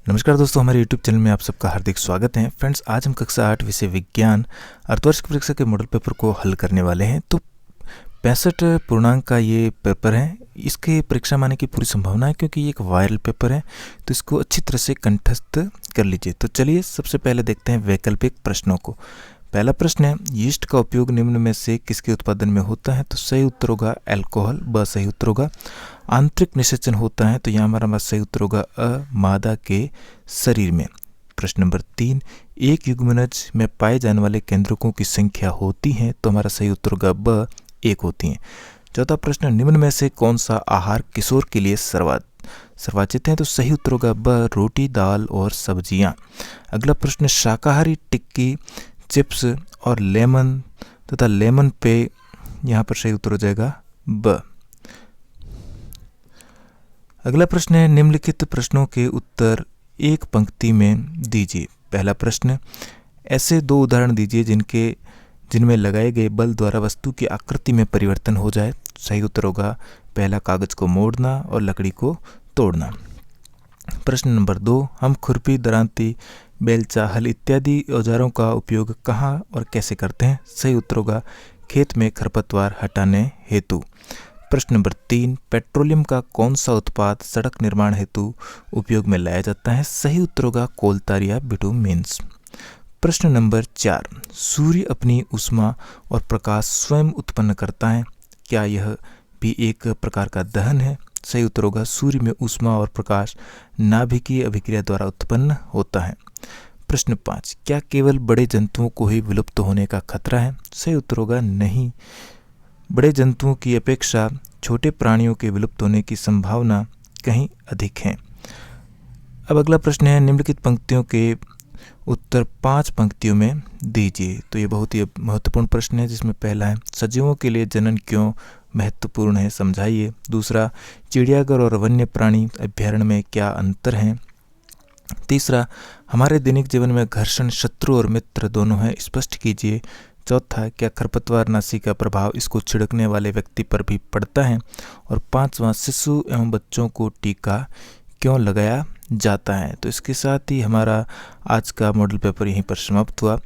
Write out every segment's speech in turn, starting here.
नमस्कार दोस्तों, हमारे YouTube चैनल में आप सबका हार्दिक स्वागत है। फ्रेंड्स, आज हम कक्षा 8 विषय विज्ञान अर्धवार्षिक परीक्षा के मॉडल पेपर को हल करने वाले हैं। तो 65 पूर्णांक का ये पेपर है। इसके परीक्षा में आने की पूरी संभावना है क्योंकि ये एक वायरल पेपर है, तो इसको अच्छी तरह से कंठस्थ कर लीजिए। तो चलिए सबसे पहले देखते हैं वैकल्पिक प्रश्नों को। पहला प्रश्न है, यीस्ट का उपयोग निम्न में से किसके उत्पादन में होता है? तो सही उत्तर होगा अल्कोहल, ब सही उत्तर होगा। आंतरिक निषेचन होता है, तो यहाँ हमारा सही उत्तर होगा अ, मादा के शरीर में। प्रश्न नंबर 3, एक युग्मनज में पाए जाने वाले केंद्रकों की संख्या होती है, तो हमारा सही उत्तर होगा ब, 1 होती है। चौथा प्रश्न, निम्न में से कौन सा आहार किशोर के लिए सर्वाचित है? तो सही उत्तर होगा ब, रोटी, दाल और सब्जियां। अगला प्रश्न, शाकाहारी टिक्की, चिप्स और लेमन तथा लेमन पे, यहाँ पर सही उत्तर हो जाएगा ब। अगला प्रश्न है, निम्नलिखित प्रश्नों के उत्तर एक पंक्ति में दीजिए। पहला प्रश्न, ऐसे 2 उदाहरण दीजिए जिनमें लगाए गए बल द्वारा वस्तु की आकृति में परिवर्तन हो जाए। सही उत्तर होगा पहला, कागज को मोड़ना और लकड़ी को तोड़ना। प्रश्न नंबर 2, हम खुरपी, दरांती, बेलचा, हल इत्यादि औजारों का उपयोग कहाँ और कैसे करते हैं? सही उत्तर होगा खेत में खरपतवार हटाने हेतु। प्रश्न नंबर 3, पेट्रोलियम का कौन सा उत्पाद सड़क निर्माण हेतु उपयोग में लाया जाता है? सही उत्तर होगा कोल tar या बिटुमेन्स। प्रश्न नंबर 4, सूर्य अपनी ऊष्मा और प्रकाश स्वयं उत्पन्न करता है, क्या यह भी एक प्रकार का दहन है? सही उत्तर होगा सूर्य में ऊष्मा और प्रकाश नाभिकीय अभिक्रिया द्वारा उत्पन्न होता है। प्रश्न 5, क्या केवल बड़े जंतुओं को ही विलुप्त होने का खतरा है? सही उत्तर होगा नहीं, बड़े जंतुओं की अपेक्षा छोटे प्राणियों के विलुप्त होने की संभावना कहीं अधिक है। अब अगला प्रश्न है, निम्नलिखित पंक्तियों के उत्तर 5 पंक्तियों में दीजिए। तो ये बहुत ही महत्वपूर्ण प्रश्न है, जिसमें पहला है, सजीवों के लिए जनन क्यों महत्वपूर्ण है, समझाइए। दूसरा, चिड़ियाघर और वन्य प्राणी अभ्यारण्य में क्या अंतर है? तीसरा, हमारे दैनिक जीवन में घर्षण शत्रु और मित्र दोनों है, स्पष्ट कीजिए। चौथा, क्या खरपतवार नाशी का प्रभाव इसको छिड़कने वाले व्यक्ति पर भी पड़ता है? और 5वां, शिशु एवं बच्चों को टीका क्यों लगाया जाता है? तो इसके साथ ही हमारा आज का मॉडल पेपर यहीं पर समाप्त हुआ।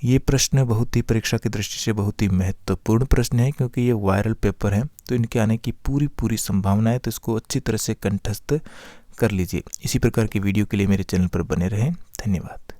ये प्रश्न बहुत ही परीक्षा की दृष्टि से बहुत ही महत्वपूर्ण प्रश्न है, क्योंकि ये वायरल पेपर है, तो इनके आने की पूरी संभावना है। तो इसको अच्छी तरह से कंठस्थ कर लीजिए। इसी प्रकार की वीडियो के लिए मेरे चैनल पर बने रहें। धन्यवाद।